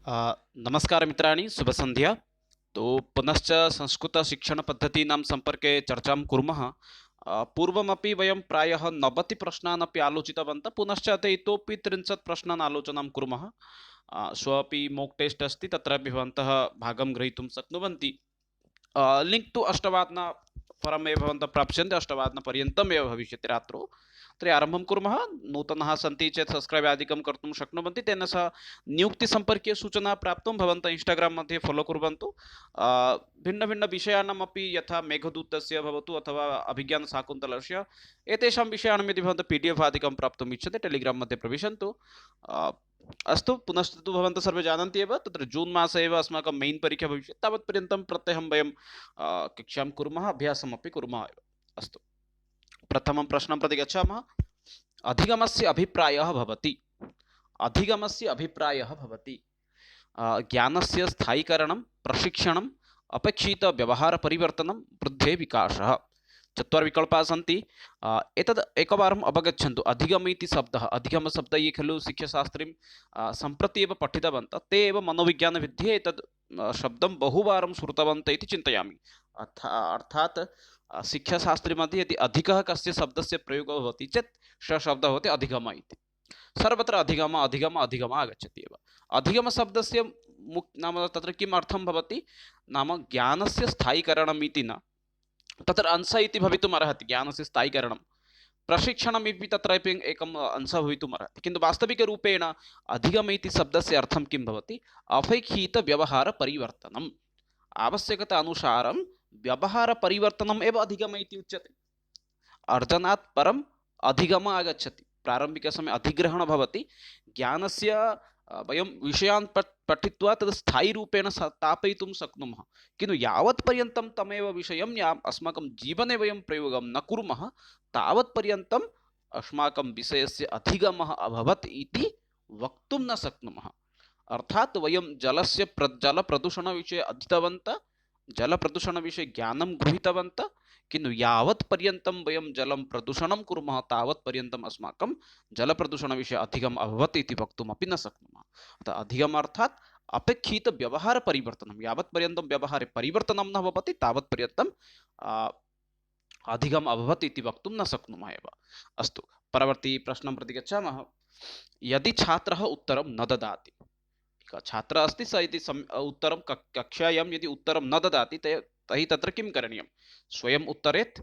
नमस्कार मित्राणि, शुभसन्ध्या। तो पुनश्च संस्कृतशिक्षणपद्धतीनां सम्पर्के चर्चां कुर्मः। पूर्वमपि वयं प्रायः 90 प्रश्नान् अपि आलोचितवन्तः। पुनश्च ते इतोपि 30 प्रश्नान् आलोचनां कुर्मः। श्वः अपि मोक् टेस्ट् अस्ति, तत्रापि भवन्तः भागं ग्रहीतुं शक्नुवन्ति। लिङ्क् तु 8 परमेव भवन्तः प्राप्स्यन्ते, 8 भविष्यति रात्रौ। तर्हि आरम्भं कुर्मः। नूतनाः सन्ति चेत् सब्स्क्रैब् आदिकं कर्तुं शक्नुवन्ति, तेन सह नियुक्तिसम्पर्कीयसूचना प्राप्तुं भवन्तः इन्स्टाग्राम् मध्ये फलो कुर्वन्तु। भिन्नभिन्नविषयाणामपि, यथा मेघदूतस्य भवतु अथवा अभिज्ञानशाकुन्तलस्य, एतेषां विषयाणां यदि भवन्तः PDF आदिकं प्राप्तुम् इच्छन्ति, टेलिग्राम् मध्ये प्रविशन्तु। अस्तु, पुनश्च तु भवन्तः सर्वे जानन्ति एव, तत्र जून् मासे एव अस्माकं मेइन् परीक्षा भविष्यति। तावत्पर्यन्तं प्रत्यहं वयं कक्षां कुर्मः, अभ्यासमपि कुर्मः एव। अस्तु, प्रथमं प्रश्नं प्रति गच्छामः। अधिगमस्य अभिप्रायः भवति। अधिगमस्य अभिप्रायः भवति ज्ञानस्य स्थायीकरणं, प्रशिक्षणम्, अपेक्षितव्यवहारपरिवर्तनं, वृद्धेः विकासः। चत्वारि विकल्पाः सन्ति। एतद् एकवारम् अवगच्छन्तु। अधिगम इति शब्दः, अधिगमशब्दः ये खलु शिक्षाशास्त्रीं सम्प्रति एव पठितवन्तः, ते एव मनोविज्ञानविद्ये एतद् शब्दं बहुवारं श्रुतवन्तः इति चिन्तयामि। अर्थात् शिक्षाशास्त्रे यदि अधिकः कस्य शब्दस्य प्रयोगः भवति चेत् सः शब्दः भवति अधिगम इति। सर्वत्र अधिगम अधिगम अधिगम आगच्छति एव। अधिगमशब्दस्य नाम तत्र किम् अर्थं भवति नाम ज्ञानस्य स्थायीकरणम् इति न, तत्र अंश इति भवितुम् अर्हति। ज्ञानस्य स्थायीकरणं, प्रशिक्षणमिति तत्रापि एकम् अंशः भवितुम् अर्हति, किन्तु वास्तविकरूपेण अधिगम इति शब्दस्य अर्थं किं भवति? अपेक्षितव्यवहारपरिवर्तनम्, आवश्यकता अनुसारं व्यवहारपरिवर्तनम् एव अधिगम इति उच्यते। अर्जनात् परम् अधिगम आगच्छति। प्रारम्भिकसमये अधिग्रहणं भवति, ज्ञानस्य वयं विषयान् पठित्वा तद् स्थायीरूपेण स्थापयितुं शक्नुमः, किन्तु यावत्पर्यन्तं तमेव विषयं अस्माकं जीवने वयं प्रयोगं न कुर्मः, तावत्पर्यन्तम् अस्माकं विषयस्य अधिगमः अभवत् इति वक्तुं न शक्नुमः। अर्थात् वयं जलप्रदूषणविषये अधीतवन्तः, जलप्रदूषणविषये ज्ञानं गृहीतवन्तः, किन्तु यावत्पर्यन्तं वयं जलं प्रदूषणं कुर्मः तावत्पर्यन्तम् अस्माकं जलप्रदूषणविषये अधिगम् अभवत् इति वक्तुमपि न शक्नुमः। अतः अधिगम अर्थात् अपेक्षितव्यवहारपरिवर्तनं। यावत्पर्यन्तं व्यवहारे परिवर्तनं न भवति तावत्पर्यन्तम् अधिगम् अभवत् इति वक्तुं न शक्नुमः एव। अस्तु, परवर्ती प्रश्नं प्रति गच्छामः। यदि छात्रः उत्तरं न ददाति, छात्रः अस्ति, सः यदि उत्तरं कक्षायां यदि उत्तरं न ददाति तर्हि तत्र किं करणीयं? स्वयम् उत्तरेत्,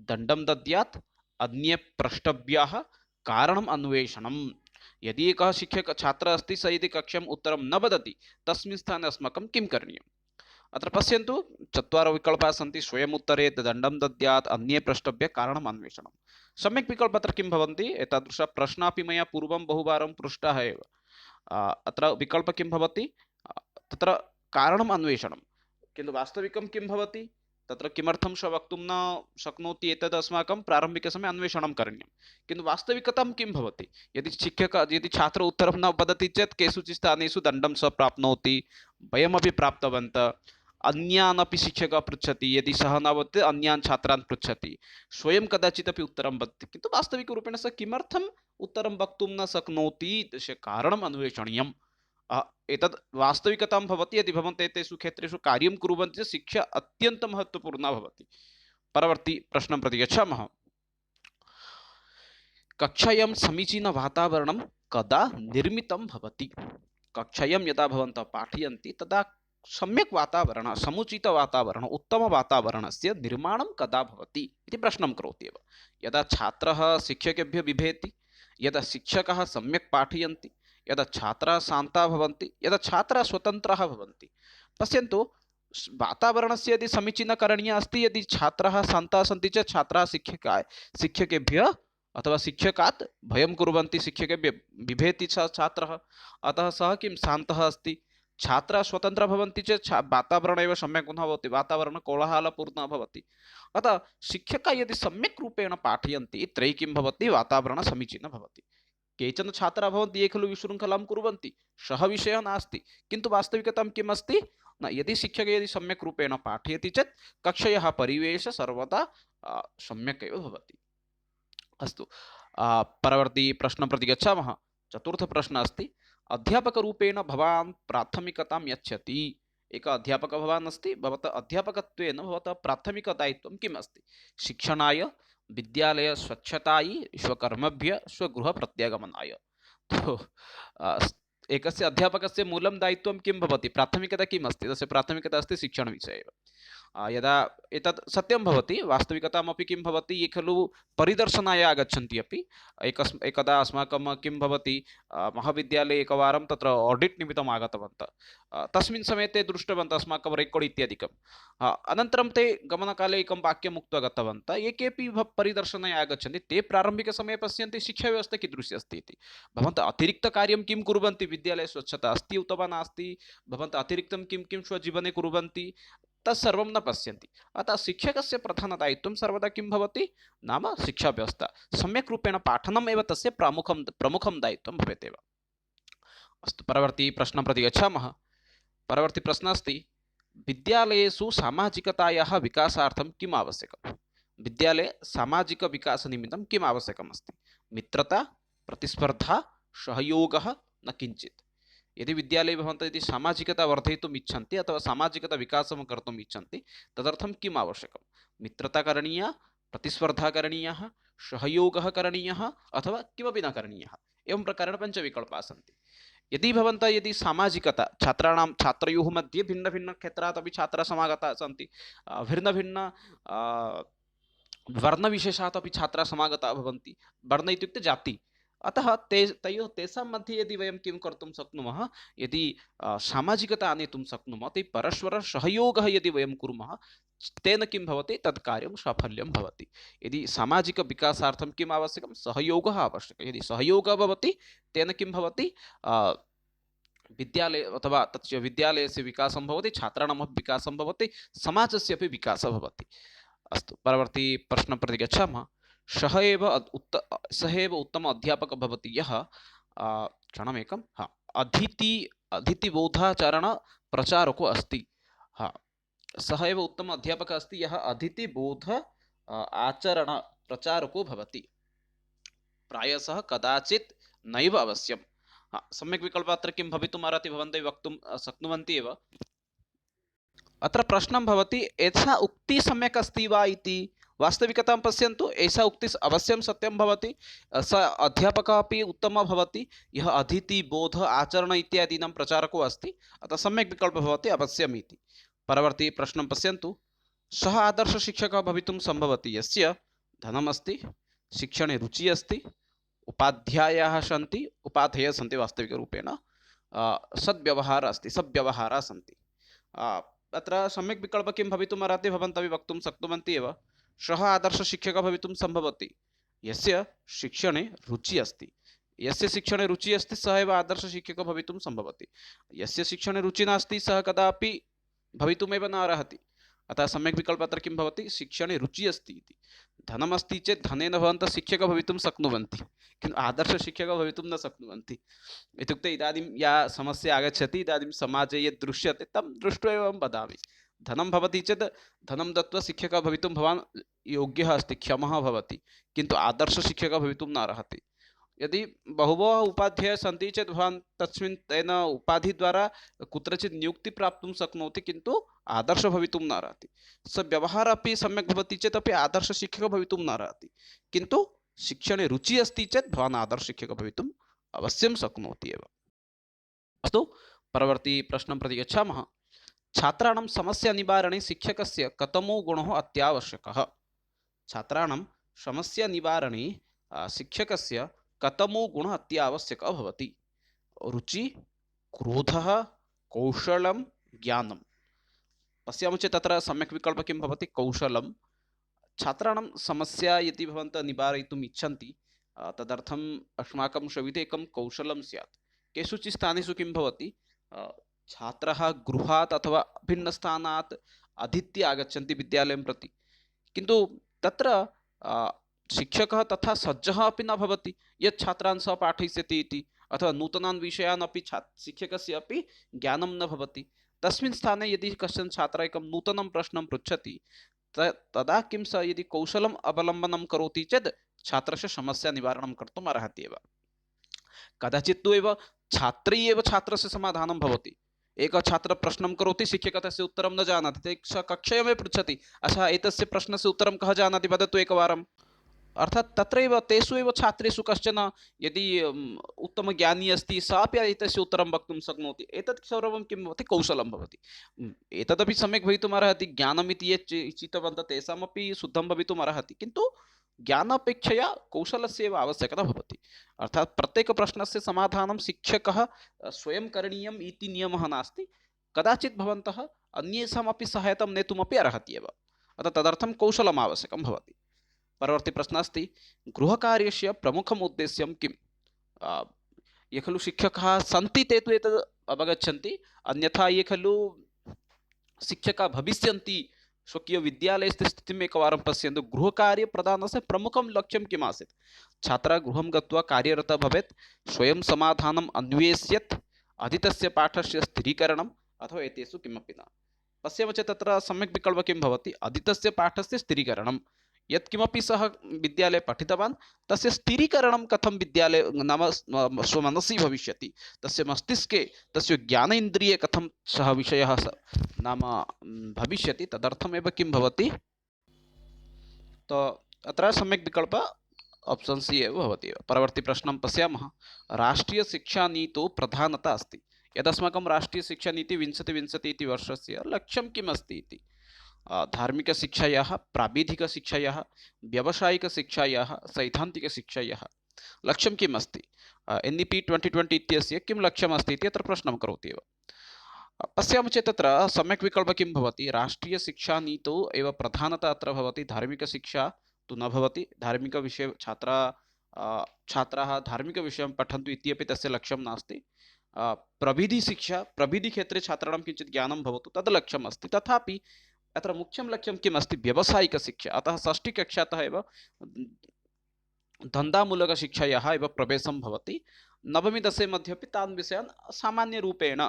दण्डं दद्यात्, अन्ये प्रष्टव्याः, कारणम् अन्वेषणम्। यदि एकः छात्रः अस्ति, सः यदि कक्षायाम् उत्तरं न वदति, तस्मिन् स्थाने अस्माकं किं करणीयम्? अत्र पश्यन्तु, चत्वारः विकल्पाः सन्ति। स्वयम् उत्तरेत्, दण्डं दद्यात्, अन्ये प्रष्टव्य, कारणम् अन्वेषणं। सम्यक् विकल्पः अत्र किं भवन्ति? एतादृशः प्रश्नः अपि मया पूर्वं बहुवारं पृष्टः एव। अत्र विकल्पः किं भवति? तत्र कारणम् अन्वेषणं, किन्तु वास्तविकं किं भवति? तत्र किमर्थं सः वक्तुं न शक्नोति एतद् अस्माकं प्रारम्भिकसमये अन्वेषणं करणीयं, किन्तु वास्तविकतां किं भवति? यदि छात्रः उत्तरं न वदति चेत् केषुचित् स्थानेषु दण्डं सः प्राप्नोति। वयमपि प्राप्तवन्तः। अन्यान् अपि शिक्षकः पृच्छति, यदि सः न वदति अन्यान् छात्रान् पृच्छति। स्वयं कदाचित् अपि उत्तरं वदति, किन्तु वास्तविकरूपेण सः किमर्थम् उत्तरं वक्तुं न शक्नोति, तस्य कारणम् अन्वेषणीयम्। एतद् वास्तविकतां भवति। यदि भवन्तः एतेषु क्षेत्रेषु कार्यं कुर्वन्ति चेत् शिक्षा अत्यन्तं महत्त्वपूर्णा भवति। परवर्ती प्रश्नं प्रति गच्छामः। कक्षायां समीचीनं वातावरणं कदा निर्मितं भवति? कक्षायां यदा भवन्तः पाठयन्ति तदा सम्यक् वातावरणं, समुचितवातावरणम्, उत्तमवातावरणस्य निर्माणं कदा भवति इति प्रश्नं करोति एव। यदा छात्रः शिक्षकेभ्यः बिभेति, यदा शिक्षकाः सम्यक् पाठयन्ति, यदा छात्राः शान्ताः भवन्ति, यदा छात्राः स्वतन्त्राः भवन्ति। पश्यन्तु, वातावरणस्य यदि समीचीनं करणीयम् अस्ति, यदि छात्राः शान्ताः सन्ति चेत् छात्राः शिक्षकेभ्यः अथवा शिक्षकात् भयं कुर्वन्ति, शिक्षकेभ्यः बिभेति छात्रः, अतः सः किं शान्तः अस्ति। छात्राः स्वतन्त्राः भवन्ति चेत् वातावरणम् एव सम्यक् न भवति, वातावरणं कोलाहलपूर्णः भवति। अतः शिक्षकाः यदि सम्यक् रूपेण पाठयन्ति तर्हि किं भवति? वातावरणं समीचीनं भवति। केचन छात्राः भवन्ति ये खलु विशृङ्खलां कुर्वन्ति, सः विषयः नास्ति, किन्तु वास्तविकतां किम् अस्ति न, यदि शिक्षकः यदि सम्यक् रूपेण पाठयति चेत् कक्षायाः परिवेशः सर्वदा सम्यक् एव भवति। अस्तु, परवर्ती प्रश्नं प्रति गच्छामः। चतुर्थप्रश्नः अस्ति। अध्यापकरूपेण भवान् प्राथमिकतां यच्छति। एक अध्यापकः भवान् अस्ति, भवतः अध्यापकत्वेन भवतः प्राथमिकदायित्वं किम् अस्ति? शिक्षणाय, विद्यालयस्वच्छतायै, स्वकर्मभ्यः, स्वगृहप्रत्यागमनाय। तो एकस्य अध्यापकस्य मूलं दायित्वं किं भवति? प्राथमिकता किम् अस्ति? तस्य प्राथमिकता अस्ति शिक्षणविषये एव। यदा एतत् सत्यं भवति, वास्तविकतामपि किं भवति, ये खलु परिदर्शनाय आगच्छन्ति अपि। एकदा अस्माकं किं भवति, महाविद्यालये एकवारं तत्र आडिट् निमित्तम् आगतवन्तः। तस्मिन् समये ते दृष्टवन्तः अस्माकं रेकार्ड् इत्यादिकम्। अनन्तरं ते गमनकाले एकं वाक्यम् उक्त्वा गतवन्तः, ये केपि परिदर्शनाय आगच्छन्ति ते प्रारम्भिकसमये पश्यन्ति शिक्षाव्यवस्था कीदृशी अस्ति इति। भवन्तः अतिरिक्तकार्यं किं कुर्वन्ति? विद्यालये स्वच्छता अस्ति उत वा नास्ति? भवन्तः अतिरिक्तं किं किं स्वजीवने कुर्वन्ति? तत्सर्वं न पश्यन्ति। अतः शिक्षकस्य प्रधानदायित्वं सर्वदा किं भवति नाम शिक्षाव्यवस्था सम्यक् रूपेण पाठनम् एव तस्य प्रमुखं दायित्वं भवेत् एव। अस्तु, परवर्ती प्रश्नं प्रति गच्छामः। परवर्ती प्रश्नः अस्ति, विद्यालयेषु सामाजिकतायाः विकासार्थं किम् आवश्यकं? विद्यालये सामाजिकविकासनिमित्तं किम् आवश्यकम् अस्ति? मित्रता, प्रतिस्पर्धा, सहयोगः, न किञ्चित्। यदि विद्यालये भवन्तः यदि सामाजिकता वर्धयितुम् इच्छन्ति अथवा सामाजिकता विकासं कर्तुम् इच्छन्ति, तदर्थं किम् आवश्यकं? मित्रता करणीया, प्रतिस्पर्धा करणीयः, सहयोगः करणीयः, अथवा किमपि न करणीयः। एवं प्रकारेण पञ्चविकल्पाः सन्ति। यदि भवन्तः यदि सामाजिकता छात्रयोः मध्ये भिन्नभिन्नक्षेत्रात् अपि छात्राः समागताः सन्ति, भिन्नभिन्न वर्णविशेषात् अपि छात्राः समागताः भवन्ति। वर्ण इत्युक्ते जाति। अतः तेषां मध्ये यदि वयं किं कर्तुं शक्नुमः, यदि सामाजिकता आनेतुं शक्नुमः, तर्हि परस्परसहयोगः यदि वयं कुर्मः, तेन किं भवति, तत् कार्यं साफल्यं भवति। यदि सामाजिकविकासार्थं किम् आवश्यकं? सहयोगः आवश्यकः। यदि सहयोगः भवति, तेन किं भवति, विद्यालये अथवा तस्य विद्यालयस्य विकासं भवति, छात्राणामपि विकासं भवति, समाजस्य अपि विकासः भवति। अस्तु, परवर्ती प्रश्नं प्रति गच्छामः। सः एव उत्तम अध्यापकः भवति यः क्षणमेकं अतिथिबोधाचरण प्रचारको अस्ति। सः एव उत्तम अध्यापकः अस्ति यः अतिथिबोध आचरण प्रचारको भवति। प्रायशः कदाचित् नैव अवश्यं। सम्यक् विकल्पः अत्र किं भवितुमर्हति, भवन्तः वक्तुं शक्नुवन्ति एव। अत्र प्रश्नं भवति, एषा उक्तिः सम्यक् अस्ति वा इति। वास्तविकतां पश्यन्तु, एषा उक्तिः अवश्यं सत्यं भवति। स अध्यापकः अपि उत्तमः भवति यः अतिथिबोध आचरण इत्यादीनां प्रचारको अस्ति। अतः सम्यक् विकल्पः भवति अवश्यम् इति। परवर्ती प्रश्नं पश्यन्तु। सः आदर्शशिक्षकः भवितुं सम्भवति यस्य धनमस्ति, शिक्षणे रुचिः अस्ति, उपाध्यायाः सन्ति, उपाधेयाः सन्ति, वास्तविकरूपेण सद्व्यवहारः अस्ति, सद्व्यवहाराः सन्ति। अत्र सम्यक् विकल्पः किं भवितुमर्हति, भवन्तः वक्तुं शक्नुवन्ति एव। सः आदर्शशिक्षकः भवितुं सम्भवति यस्य शिक्षणे रुचिः अस्ति। यस्य शिक्षणे रुचिः अस्ति सः एव आदर्शशिक्षकः भवितुं सम्भवति। यस्य शिक्षणे रुचिः नास्ति सः कदापि भवितुमेव न अर्हति। अतः सम्यक् विकल्पः अत्र किं भवति, शिक्षणे रुचिः अस्ति इति। धनमस्ति चेत् धनेन भवन्तः शिक्षकः भवितुं शक्नुवन्ति, किन्तु आदर्शशिक्षकः भवितुं न शक्नुवन्ति। इत्युक्ते इदानीं या समस्या आगच्छति, इदानीं समाजे यद् दृश्यते तं दृष्ट्वा एव अहं वदामि। धनं भवति चेत् धनं दत्वा शिक्षकः भवितुं भवान् योग्यः अस्ति, क्षमः भवति, किन्तु आदर्शशिक्षकः भवितुं न अर्हति। यदि बहवः उपाध्यायाः सन्ति चेत् भवान् तस्मिन् तेन उपाधिद्वारा कुत्रचित् नियुक्तिं प्राप्तुं शक्नोति, किन्तु आदर्शः भवितुं न अर्हति। स व्यवहारः अपि सम्यक् भवति चेत् अपि आदर्शशिक्षकः भवितुं न अर्हति, किन्तु शिक्षणे रुचिः अस्ति चेत् भवान् आदर्शशिक्षकः भवितुम् अवश्यं शक्नोति एव। अस्तु, परवर्ती प्रश्नं प्रति गच्छामः। छात्राणां समस्यानिवारणे शिक्षकस्य कथमो गुणः अत्यावश्यकः? छात्राणां समस्यानिवारणे शिक्षकस्य कथमो गुणः अत्यावश्यकः भवति? रुचि, क्रोधः, कौशलं, ज्ञानं। पश्यामः चेत् तत्र सम्यक् विकल्पः किं भवति, कौशलं। छात्राणां समस्या यदि भवन्तः निवारयितुम् इच्छन्ति, तदर्थम् अस्माकं सविधे एकं कौशलं स्यात्। केषुचित् स्थानेषु किं भवति, छात्राः गृहात् अथवा भिन्नस्थानात् अधीत्य आगच्छन्ति विद्यालयं प्रति, किन्तु तत्र शिक्षकः तथा सज्जः अपि न भवति यत् छात्रान् सः पाठयिष्यति इति, अथवा नूतनान् विषयान् अपि शिक्षकस्य अपि ज्ञानं न भवति। तस्मिन् स्थाने यदि कश्चन छात्रः एकं नूतनं प्रश्नं पृच्छति, तदा किं सः यदि कौशलम् अवलम्बनं करोति चेत् छात्रस्य समस्या निवारणं कर्तुम् अर्हति एव। कदाचित् तु एव छात्री एव छात्रस्य समाधानं भवति। एकः छात्रः प्रश्नं करोति, शिक्षकः तस्य उत्तरं न जानाति, सः कक्षायामेव पृच्छति, अच्छा एतस्य प्रश्नस्य उत्तरं कः जानाति वदतु एकवारम्। अर्थात् तत्रैव तेषु एव छात्रेषु कश्चन यदि उत्तमज्ञानी अस्ति, सः अपि एतस्य उत्तरं वक्तुं शक्नोति। एतत् सर्वं किं भवति, कौशलं भवति। एतदपि सम्यक् भवितुमर्हति, ज्ञानमिति ये चितवन्तः तेषामपि शुद्धं भवितुमर्हति, किन्तु ज्ञानापेक्षया कौशलस्य एव आवश्यकता भवति। अर्थात् प्रत्येकप्रश्नस्य समाधानं शिक्षकः स्वयं करणीयम् इति नियमः नास्ति। कदाचित् भवन्तः अन्येषामपि सहायतां नेतुमपि अर्हति एव। अतः तदर्थं कौशलम् आवश्यकं भवति। परवर्ती प्रश्नः अस्ति, गृहकार्यस्य प्रमुखम् उद्देश्यं किम्? ये खलु शिक्षकाः सन्ति ते तु एतद् अवगच्छन्ति, अन्यथा ये खलु शिक्षकाः भविष्यन्ति स्वकीयविद्यालयस्य स्थितिम् एकवारं पश्यन्तु। गृहकार्यप्रदानस्य प्रमुखं लक्ष्यं किम् आसीत्? छात्रः गृहं गत्वा कार्यरतः भवेत्, स्वयं समाधानम् अन्वेष्येत्, अधीतस्य पाठस्य स्थिरीकरणम् अथवा एतेषु किमपि न। पश्यामः चेत् तत्र सम्यक् विकल्पः किं भवति? अधीतस्य पाठस्य स्थिरीकरणं। यत्किमपि सः विद्यालये पठितवान् तस्य स्थिरीकरणं कथं विद्यालये नाम स्वमनसि भविष्यति, तस्य मस्तिष्के तस्य ज्ञानेन्द्रिये कथं सः विषयः नाम भविष्यति, तदर्थमेव किं भवति, तो अत्र सम्यक् विकल्पः ऑप्शन सी एव भवति एव। परवर्ती प्रश्नं पश्यामः, राष्ट्रियशिक्षानीतौ प्रधानता अस्ति। यदस्माकं राष्ट्रियशिक्षानीति 2020 इति वर्षस्य लक्ष्यं किम् अस्ति इति, धार्मिकशिक्षायाः, प्राविधिकशिक्षायाः, व्यावसायिकशिक्षायाः, सैद्धान्तिकशिक्षायाः लक्ष्यं किम् अस्ति? NEP 2020 इत्यस्य किं लक्ष्यम् अस्ति इति अत्र प्रश्नं करोति एव। पश्यामः चेत् तत्र सम्यक् विकल्पः किं भवति? राष्ट्रियशिक्षानीतौ एव प्रधानता अत्र भवति, धार्मिकशिक्षा तु न भवति। धार्मिकविषये छात्राः धार्मिकविषयं पठन्तु इत्यपि तस्य लक्ष्यं नास्ति। प्रविधिशिक्षा, प्रविधिक्षेत्रे छात्राणां किञ्चित् ज्ञानं भवतु तद् लक्ष्यम् अस्ति। तथापि अत्र मुख्यं लक्ष्यं किम् अस्ति? व्यावसायिकशिक्षा। अतः षष्ठीकक्षातः एव धन्दामूलकशिक्षायाः एव प्रवेशं भवति। नवमी दशमी मध्येपि तान् विषयान् सामान्यरूपेण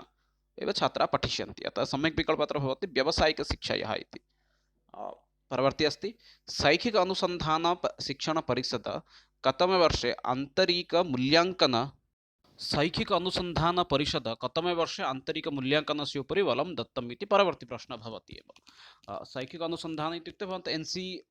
एव छात्राः पठिष्यन्ति। अतः सम्यक् विकल्पः अत्र भवति व्यावसायिकशिक्षायाः इति। परवर्ती अस्ति, शैक्षिक अनुसन्धान शिक्षण परिषद कतमे वर्षे आन्तरिकमूल्याङ्कन शैक्षिक अनुसन्धान परिषद कतमे वर्षे आन्तरिकमूल्याङ्कनस्य उपरि बलं दत्तम् इति परवर्ती प्रश्नः भवति एव। शैक्षिक अनुसन्धान इत्युक्ते भवन्तः NC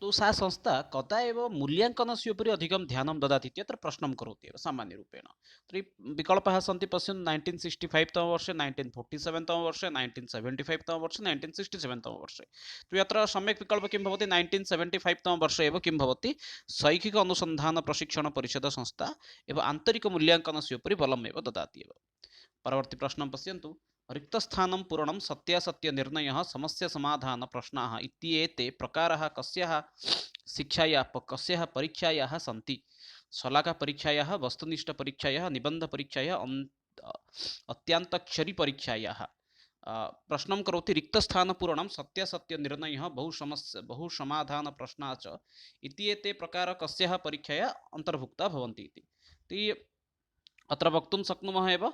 तो सा संस्था कदा एव मूल्याङ्कनस्य उपरि अधिकं ध्यानं ददाति इत्यत्र प्रश्नं करोति एव सामान्यरूपेण। तर्हि विकल्पाः सन्ति, पश्यन्तु 1965 तमे वर्षे, 1947 तमे वर्षे, 1975 तमे वर्षे, 1967 तमे वर्षे। तर्हि अत्र सम्यक् विकल्पः किं भवति? 1975 तमे वर्षे एव किं भवति? शैक्षिक अनुसन्धान प्रशिक्षण परिषद संस्था एव आन्तरिकमूल्याङ्कनस्य उपरि बलम् एव ददाति एव। परवर्ती प्रश्नं पश्यन्तु, रिक्तस्थानं पूरणं, सत्यासत्यनिर्णयः, समस्यासमाधान प्रश्नाः इत्येते प्रकाराः कस्याः शिक्षायाः कस्याः परीक्षायाः सन्ति? शलाकापरीक्षायाः, वस्तुनिष्ठपरीक्षायाः, निबन्धपरीक्षायाः, अत्यन्तक्षरी परीक्षायाः। प्रश्नं करोति, रिक्तस्थानपूरणं, सत्यासत्यनिर्णयः, बहुसमाधान प्रश्नाः च इत्येते प्रकाराः कस्याः परीक्षायाः अन्तर्भुक्ताः भवन्ति इति। अत्र वक्तुं शक्नुमः एव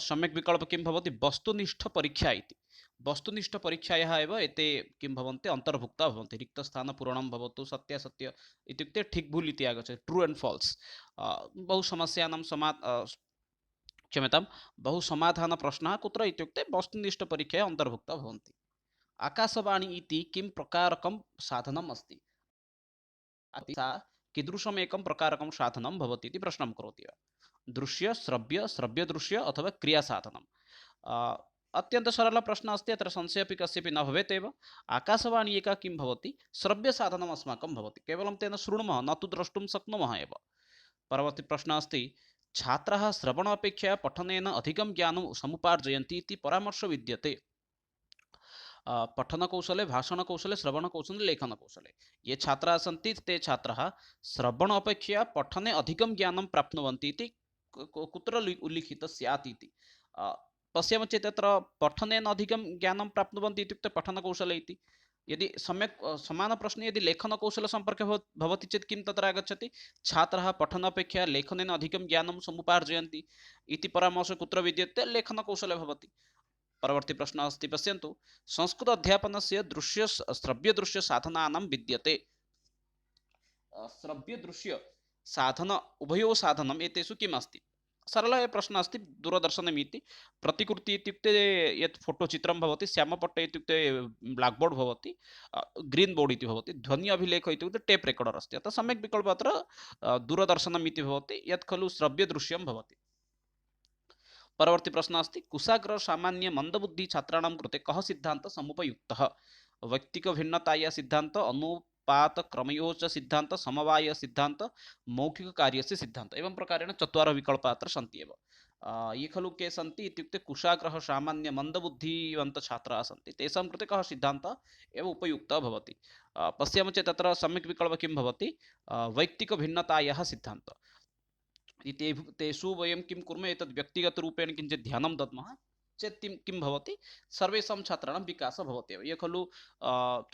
सम्यक् विकल्पः किं भवति? वस्तुनिष्ठपरीक्षा इति। वस्तुनिष्ठपरीक्षायाः एव एते किं भवन्ति? अन्तर्भुक्ताः भवन्ति। रिक्तस्थानपूरणं भवतु, सत्यासत्य इत्युक्ते ठिक् भूल् इति आगच्छति, ट्रू एण्ड् फाल्स्। बहुसमस्यानां क्षम्यतां बहुसमाधानप्रश्नः कुत्र इत्युक्ते वस्तुनिष्ठपरीक्षायाः अन्तर्भुक्ताः भवन्ति। आकाशवाणी इति किं प्रकारकं साधनम् अस्ति? सा कीदृशमेकं प्रकारकं साधनं भवति इति प्रश्नं करोति। दृश्य, श्रव्य, श्रव्यदृश्य अथवा क्रियासाधनम्। अत्यन्तसरलः प्रश्नः अस्ति, अत्र संशयः अपि कस्यापि न भवेत् एव। आकाशवाणी एका किं भवति? श्रव्यसाधनम् अस्माकं भवति, केवलं तेन शृणुमः, न तु द्रष्टुं शक्नुमः एव। परवर्ती प्रश्नः अस्ति, छात्राः श्रवणापेक्षया पठनेन अधिकं ज्ञानं समुपार्जयन्ति इति परामर्शः विद्यते। पठनकौशले, भाषणकौशले, श्रवणकौशले, लेखनकौशले ये छात्राः सन्ति ते छात्राः श्रवण अपेक्षया पठने अधिकं ज्ञानं प्राप्नुवन्ति इति कुत्र उल्लिखितं स्यात् इति। पश्यामः चेत् तत्र पठनेन अधिकं ज्ञानं प्राप्नुवन्ति इत्युक्ते पठनकौशले इति। यदि सम्यक् समानप्रश्ने यदि लेखनकौशलसम्पर्के भवति चेत् किं तत्र आगच्छति? छात्राः पठनापेक्षया लेखनेन अधिकं ज्ञानं समुपार्जयन्ति इति परामर्शः कुत्र विद्यते? लेखनकौशले भवति। परवर्ती प्रश्नः अस्ति, पश्यन्तु, संस्कृत अध्यापनस्य दृश्य श्रव्यदृश्य साधनानां विद्यते। श्रव्यदृश्य साधन उभयोः साधनम् एतेषु किम् अस्ति? सरलः प्रश्नः अस्ति दूरदर्शनमिति। प्रतिकृति इत्युक्ते यत् फोटोचित्रं भवति, श्यामपट्टे इत्युक्ते ब्लाक् बोर्ड् भवति, ग्रीन् बोर्ड् इति भवति, ध्वनि अभिलेख इत्युक्ते टेप् रेकार्डर् अस्ति। अतः सम्यक् विकल्पः अत्र दूरदर्शनम् इति भवति, यत् खलु श्रव्यदृश्यं भवति। परवर्ती प्रश्नः अस्ति कुशाग्र सामान्य मन्दबुद्धि छात्राणां कृते कः सिद्धान्तः समुपयुक्तः? वैयक्तिकभिन्नताया सिद्धान्त, अनुपात क्रमयोः च सिद्धान्त, समवाय सिद्धान्त, मौखिककार्यस्य सिद्धान्त। एवं प्रकारेण चत्वारः विकल्पाः अत्र सन्ति एव। ये खलु के सन्ति इत्युक्ते कुशाग्रः सामान्य मन्दबुद्धिवन्तः छात्राः सन्ति, तेषां कृते कः सिद्धान्तः एव उपयुक्तः भवति? पश्यामः चेत् अत्र सम्यक् विकल्पः किं भवति? वैयक्तिकभिन्नतायाः सिद्धान्तः। तेषु वयं किं कुर्मः, एतद् व्यक्तिगतरूपेण किञ्चित् ध्यानं दद्मः चेत् किं भवति, सर्वेषां छात्राणां विकासः भवति एव। ये खलु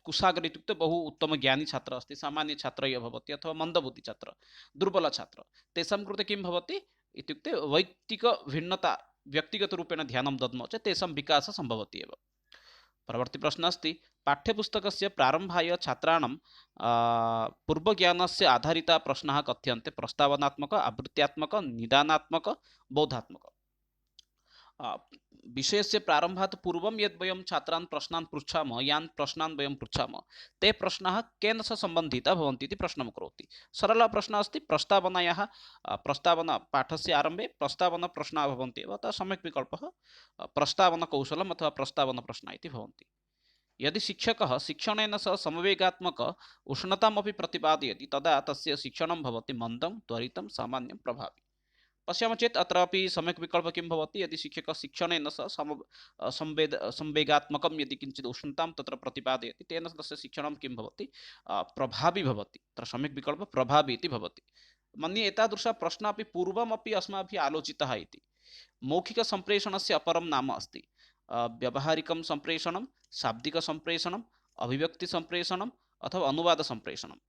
कुशाग्र इत्युक्ते बहु उत्तमज्ञानी छात्रः अस्ति, सामान्यछात्रः यः भवति अथवा मन्दबुद्धिछात्रः, दुर्बलछात्रः, तेषां कृते किं भवति इत्युक्ते वैयक्तिकभिन्नता, व्यक्तिगतरूपेण ध्यानं दद्मः चेत् तेषां विकासः सम्भवति एव। परवर्ती प्रश्नः अस्ति पाठ्यपुस्तकस्य प्रारम्भाय छात्राणां पूर्वज्ञानस्य आधारिताः प्रश्नाः कथ्यन्ते? प्रस्तावनात्मक, आवृत्त्यात्मक, निदानात्मक, बोधात्मक। विषयस्य प्रारम्भात् पूर्वं यद् वयं छात्रान् प्रश्नान् पृच्छामः, यान् प्रश्नान् वयं पृच्छामः, ते प्रश्नाः केन सह सम्बन्धिताः भवन्ति इति प्रश्नं करोति। सरलः प्रश्नः अस्ति, प्रस्तावनायाः प्रस्तावना पाठस्य आरम्भे प्रस्तावनाप्रश्नाः भवन्ति एव, अतः सम्यक् विकल्पः प्रस्तावनकौशलम् अथवा प्रस्तावनप्रश्नाः इति भवन्ति। यदि शिक्षकः शिक्षणेन सह समवेगात्मक उष्णतामपि प्रतिपादयति तदा तस्य शिक्षणं भवति मन्दं, त्वरितं, सामान्यं, प्रभावी। पश्यामः चेत् अत्रापि सम्यक् विकल्पः किं भवति? यदि शिक्षकः शिक्षणेन सह संवेगात्मकं यदि किञ्चित् उष्णतां तत्र प्रतिपादयति तेन तस्य शिक्षणं किं भवति? प्रभावी भवति। तत्र सम्यक् विकल्पः प्रभावी इति भवति। मन्ये एतादृशः प्रश्नः अपि पूर्वमपि अस्माभिः आलोचितः इति। मौखिकसम्प्रेषणस्य अपरं नाम अस्ति व्यावहारिकं सम्प्रेषणं, शाब्दिकसम्प्रेषणम्, अभिव्यक्तिसम्प्रेषणम् अथवा अनुवादसम्प्रेषणम्।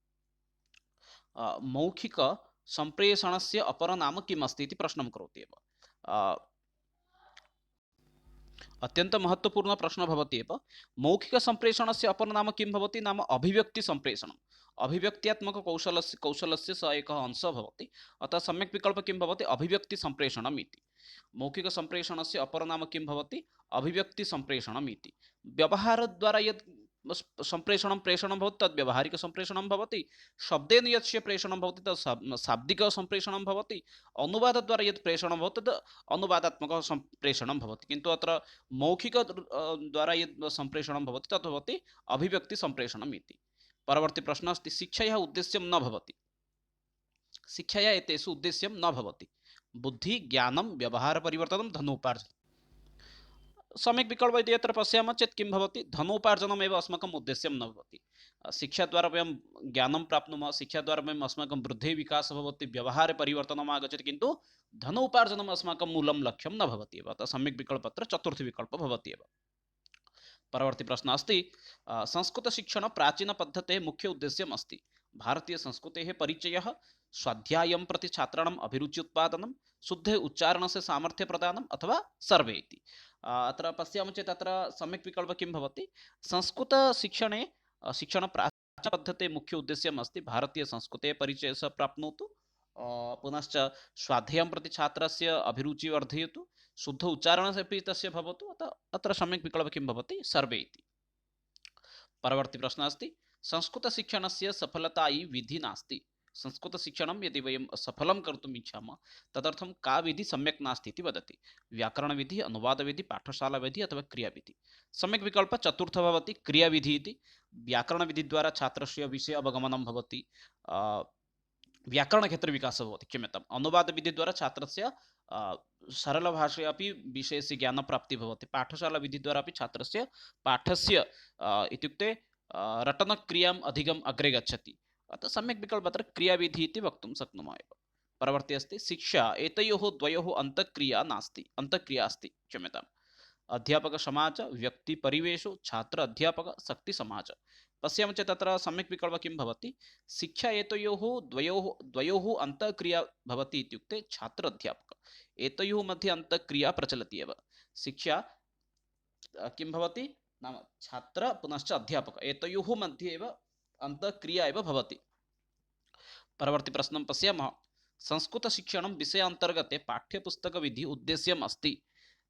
मौखिकसम्प्रेषणस्य अपरं नाम किम् अस्ति इति प्रश्नं करोति एव। अत्यन्तं महत्त्वपूर्णः प्रश्नः भवति एव। मौखिकसम्प्रेषणस्य अपरं नाम किं भवति? नाम अभिव्यक्तिसम्प्रेषणम्। अभिव्यक्त्यात्मककौशलस्य सः एकः अंशः भवति, अतः सम्यक् विकल्पः किं भवति? अभिव्यक्तिसम्प्रेषणम् इति। मौखिकसम्प्रेषणस्य अपरं नाम किं भवति? अभिव्यक्तिसम्प्रेषणम् इति। व्यवहारद्वारा यत् सम्प्रेषणं प्रेषणं भवति तद् व्यावहारिकसम्प्रेषणं भवति, शब्देन यस्य प्रेषणं भवति तत् शाब्दिकसम्प्रेषणं भवति, अनुवादद्वारा यत् प्रेषणं भवति तद् अनुवादात्मकः सम्प्रेषणं भवति, किन्तु अत्र मौखिक द्वारा यत् सम्प्रेषणं भवति तत् भवति अभिव्यक्तिसम्प्रेषणम् इति। परवर्ती प्रश्नः अस्ति शिक्षायाः उद्देश्यं न भवति। शिक्षायाः एतेषु उद्देश्यं न भवति। बुद्धि, ज्ञानं, व्यवहारपरिवर्तनं, धनोपार्जनं। सम्यक् विकल्पः इति यत्र पश्यामः चेत् किं भवति? धनोपार्जनमेव अस्माकम् उद्देश्यं न भवति। शिक्षाद्वारा वयं ज्ञानं प्राप्नुमः, शिक्षाद्वारा वयम् अस्माकं वृद्धिः विकासः भवति, व्यवहारे परिवर्तनम् आगच्छति, किन्तु धनोपार्जनम् अस्माकं मूलं लक्ष्यं न भवति एव। अतः सम्यक् विकल्पः अत्र चतुर्थविकल्पः भवति एव। परवर्ती प्रश्नः अस्ति संस्कृतशिक्षण प्राचीनपद्धतेः मुख्य उद्देश्यम् अस्ति भारतीयसंस्कृतेः परिचयः, स्वाध्यायं प्रति छात्राणाम् अभिरुचि उत्पादनं, शुद्धे उच्चारणस्य सामर्थ्यप्रदानम् अथवा सर्वे इति। अत्र पश्यामः चेत् अत्र सम्यक् विकल्पः किं भवति? संस्कृतशिक्षणे शिक्षणप्राचीनपद्धतेः मुख्य उद्देश्यम् अस्ति भारतीयसंस्कृतेः परिचयः प्राप्नोतु, पुनश्च स्वाध्यायं प्रति छात्रस्य अभिरुचिः वर्धयतु, शुद्ध उच्चारणमपि तस्य भवतु, अतः अत्र सम्यक् विकल्पः किं भवति? सर्वे इति। परवर्ती प्रश्नः अस्ति संस्कृतशिक्षणस्य सफलतायै विधिः नास्ति। संस्कृतशिक्षणं यदि वयं सफलं कर्तुम् इच्छामः तदर्थं का विधिः सम्यक् नास्ति इति वदति। व्याकरणविधिः, अनुवादविधिः, पाठशालाविधिः अथवा क्रियाविधिः। सम्यक् विकल्पः चतुर्थः भवति, क्रियाविधिः इति। व्याकरणविधिद्वारा छात्रस्य विषय अवगमनं भवति, व्याकरणक्षेत्रे विकासः भवति, क्षम्यताम्। अनुवादविधिद्वारा छात्रस्य सरलभाषया अपि विषयस्य ज्ञानप्राप्तिः भवति। पाठशालाविधिद्वारा अपि छात्रस्य पाठस्य इत्युक्ते रटनक्रियाम् अधिकम् अग्रे गच्छति। अतः सम्यक् विकल्पः अत्र क्रियाविधिः इति वक्तुं शक्नुमः एव। परवर्ती अस्ति शिक्षा एतयोः द्वयोः अन्तःक्रिया नास्ति, अन्तःक्रिया अस्ति, क्षम्यताम्। अध्यापकसमाज, व्यक्तिपरिवेशो, छात्र अध्यापक, शक्तिसमाज। पश्यामः चेत् तत्र सम्यक् विकल्पः किं भवति? शिक्षा एतयोः द्वयोः अन्तःक्रिया भवति इत्युक्ते छात्र अध्यापक, एतयोः मध्ये अन्तःक्रिया प्रचलति एव। शिक्षा किं भवति? नाम छात्र पुनश्च अध्यापक, एतयोः मध्ये एव अन्तःक्रिया एव भवति। परवर्ती प्रश्नं पश्यामः संस्कृतशिक्षणं विषयान्तर्गते पाठ्यपुस्तकविधि उद्देश्यम् अस्ति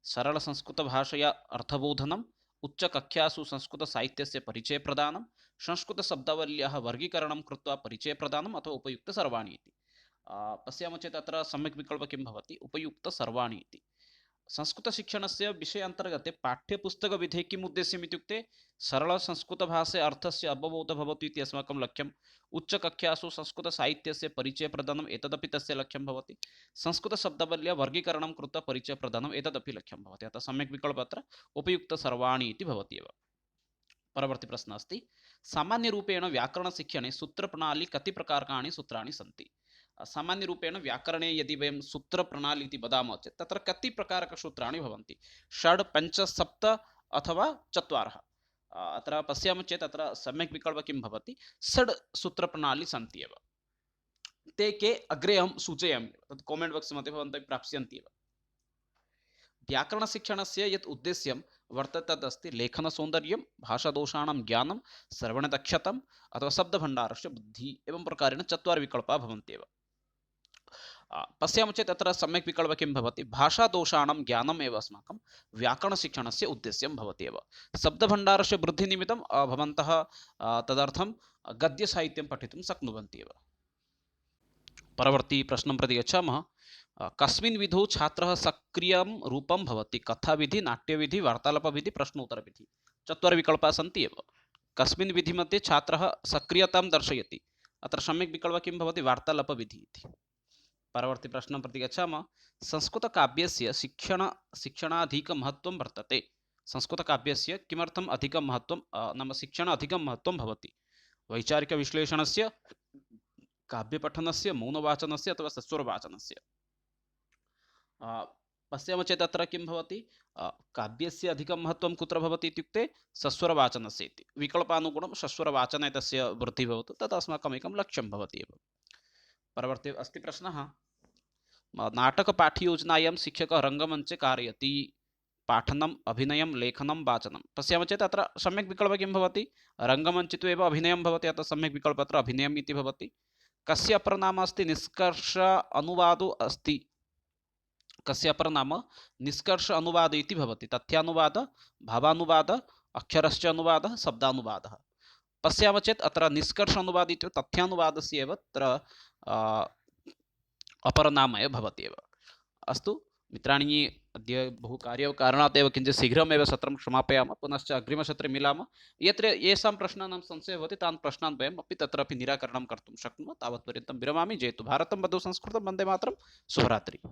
सरलसंस्कृतभाषया अर्थबोधनम् उच्चकक्षासु संस्कृतसाहित्यस्य परिचयप्रदानं संस्कृतशब्दावल्याः वर्गीकरणं कृत्वा परिचयप्रदानम् अथवा उपयुक्तसर्वाणि इति पश्यामः चेत् अत्र सम्यक् विकल्पः किं भवति उपयुक्तसर्वाणि इति संस्कृतशिक्षणस्य विषयान्तर्गते पाठ्यपुस्तकविधेः किम् उद्देश्यम् इत्युक्ते सरलसंस्कृतभाषया अर्थस्य अवबोधः भवतु इति अस्माकं लक्ष्यम् उच्चकक्षासु संस्कृतसाहित्यस्य परिचयप्रदानम् एतदपि तस्य लक्ष्यं भवति संस्कृतशब्दावल्या वर्गीकरणं कृत्वा परिचयप्रदानम् एतदपि लक्ष्यं भवति अतः सम्यक् विकल्पः अत्र उपयुक्तसर्वाणि इति भवति एव परवर्ती प्रश्नः अस्ति सामान्यरूपेण व्याकरणशिक्षणे सूत्रप्रणाली कति प्रकारकाणि सूत्राणि सन्ति सामान्यरूपेण व्याकरणे यदि वयं सूत्रप्रणाली इति वदामः चेत् तत्र कति प्रकारकसूत्राणि भवन्ति 6 5 7 अथवा 4 अत्र पश्यामः चेत् अत्र सम्यक् विकल्पः किं भवति 6 सूत्रप्रणाली सन्ति एव ते के अग्रे अहं सूचयामि तत् कामेण्ट् बाक्स् मध्ये भवन्तः प्राप्स्यन्ति एव व्याकरणशिक्षणस्य यत् उद्देश्यं वर्तते तदस्ति लेखनसौन्दर्यं भाषादोषाणां ज्ञानं श्रवणदक्षताम् अथवा शब्दभण्डारस्य बुद्धिः एवं प्रकारेण 4 विकल्पाः भवन्ति एव पश्यामः चेत् अत्र सम्यक् विकल्पः किं भवति भाषादोषाणां ज्ञानम् एव अस्माकं व्याकरणशिक्षणस्य उद्देश्यं भवति एव शब्दभण्डारस्य वृद्धिनिमित्तं भवन्तः तदर्थं गद्यसाहित्यं पठितुं शक्नुवन्ति एव परवर्ती प्रश्नं प्रति गच्छामः कस्मिन् विधौ छात्रः सक्रियं रूपं भवति कथाविधि नाट्यविधि वार्तालापविधि प्रश्नोत्तरविधि 4 विकल्पाः सन्ति एव कस्मिन् विधि मध्ये छात्रः सक्रियतां दर्शयति अत्र सम्यक् विकल्पः किं भवति वार्तालापविधि इति परवर्ती प्रश्नं प्रति गच्छामः संस्कृतकाव्यस्य शिक्षणाधिकमहत्त्वं वर्तते संस्कृतकाव्यस्य किमर्थम् अधिकं महत्त्वं नाम शिक्षण अधिकं महत्त्वं भवति वैचारिकविश्लेषणस्य काव्यपठनस्य मौनवाचनस्य अथवा सस्वरवाचनस्य पश्यामः चेत् अत्र किं भवति काव्यस्य अधिकं महत्त्वं कुत्र भवति इत्युक्ते सस्वरवाचनस्य इति विकल्पानुगुणं सस्वरवाचने तस्य वृद्धिः भवतु तत् अस्माकम् एकं लक्ष्यं भवति एव परवर्ती अस्ति प्रश्नः नाटकपाठयोजनायां शिक्षकः रङ्गमञ्चे कारयति पाठनम् अभिनयं लेखनं वाचनं पश्यामः चेत् अत्र सम्यक् विकल्पः किं भवति रङ्गमञ्चे तु एव अभिनयं भवति अतः सम्यक् विकल्पः अत्र अभिनयम् इति भवति कस्य अपरनाम अस्ति निष्कर्ष अनुवादो अस्ति कस्य अपरनाम निष्कर्ष अनुवाद इति भवति तथ्यानुवाद भावानुवाद अक्षरस्य अनुवादः शब्दानुवादः पश्यामः चेत् अत्र निष्कर्ष अनुवाद इत्युक्ते तथ्यानुवादस्य एव अत्र अपरनाम एव भवति एव अस्तु मित्राणि अद्य बहु कार्यकारणात् एव किञ्चित् शीघ्रमेव सत्रं समापयामः पुनश्च अग्रिमसत्रे मिलामः यत्र येषां प्रश्नानां संशयः भवति तान् प्रश्नान् वयम् अपि तत्रापि निराकरणं कर्तुं शक्नुमः तावत्पर्यन्तं विरमामि जयतु भारतं वन्दे संस्कृतं वन्दे मातरं शुभरात्रिः